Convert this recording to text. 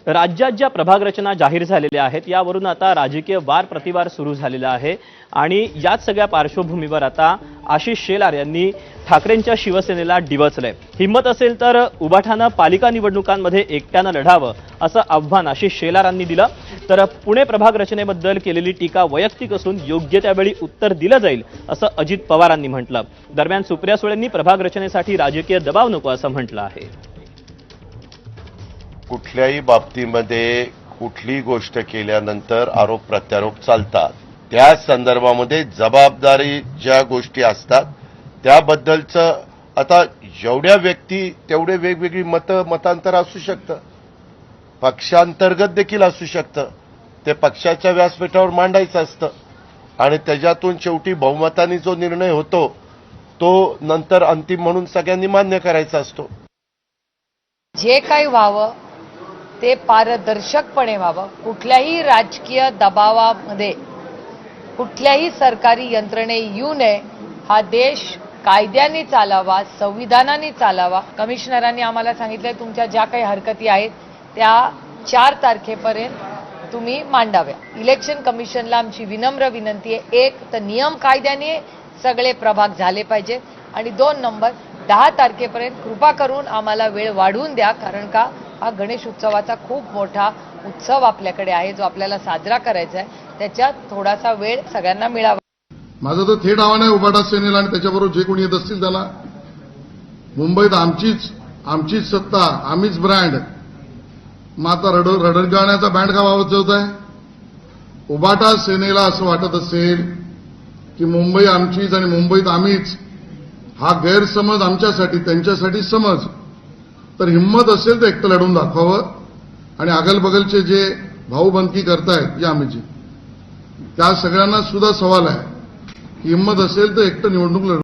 राज्यात ज्या प्रभाग रचना जाहीर झालेल्या आहेत यावरून आता राजकीय वार प्रतिवार सुरू झालेला आहे आणि याच सगळ्या पार्श्वभूमीवर आता आशिष शेलार यांनी ठाकरेंच्या शिवसेनेला डिवचलंय। हिम्मत असेल तर उबाठानं पालिका निवडणुकांमध्ये एकट्यानं लढावं असं आव्हान आशिष शेलारांनी दिलं। तर पुणे प्रभाग रचनेबद्दल केलेली टीका वैयक्तिक असून योग्य त्यावेळी उत्तर दिलं जाईल असं अजित पवारांनी म्हटलं। दरम्यान सुप्रिया सुळेंनी प्रभाग रचनेसाठी राजकीय दबाव नको असं म्हटलं आहे। कुठल्याही बाबतीमध्ये कुठली गोष्ट केल्यानंतर आरोप प्रत्यारोप चालतात, त्या संदर्भामध्ये जबाबदारी ज्या गोष्टी असतात त्याबद्दलचं आता जेवढ्या व्यक्ती तेवढे वेगवेगळी मतांतर असू शकतं, पक्षांतर्गत देखील असू शकतं। ते पक्षाच्या व्यासपीठावर मांडायचं असतं आणि त्याच्यातून शेवटी बहुमताने जो निर्णय होतो तो नंतर अंतिम म्हणून सगळ्यांनी मान्य करायचा असतो। जे काही व्हावं ते पारदर्शकपणे व्हावं, कुठल्याही राजकीय दबावामध्ये कुठल्याही सरकारी यंत्रणे येऊ नये। हा देश कायद्याने चालावा, संविधानाने चालावा। कमिशनरांनी आम्हाला सांगितलंय तुमच्या ज्या काही हरकती आहेत त्या 4 तारखेपर्यंत तुम्ही मांडाव्या। इलेक्शन कमिशनला आमची विनम्र विनंती आहे, 1 तर नियम कायद्याने सगळे प्रभाग झाले पाहिजे आणि 2 नंबर 10 तारखेपर्यंत कृपा करून आम्हाला वेळ वाढवून द्या, कारण का हा गणेश उत्सवाचा खूप मोठा उत्सव आपल्याकडे आहे जो आपल्याला साजरा करायचा आहे, त्याच्यात थोडासा वेळ सगळ्यांना मिळावा। माझं तर थेट आव्हान आहे उबाटा सेनेला आणि त्याच्याबरोबर जे कोणी येत असतील त्याला, मुंबईत आमचीच सत्ता, आम्हीच ब्रँड। मग आता रडगाण्याचा बँड का वाजवत आहे? उबाटा सेनेला असं वाटत असेल की मुंबई आमचीच आणि मुंबईत आम्हीच, हा गैरसमज आमच्यासाठी त्यांच्यासाठी समज, तर हिम्मत असेल तर एकटं लढून दाखवावं आणि अगलबगलचे जे भाऊबंदकी करतायत या आम्हीची, त्या सगळ्यांना सुद्धा सवाल आहे, हिम्मत असेल तर एकटं निवडणूक लढ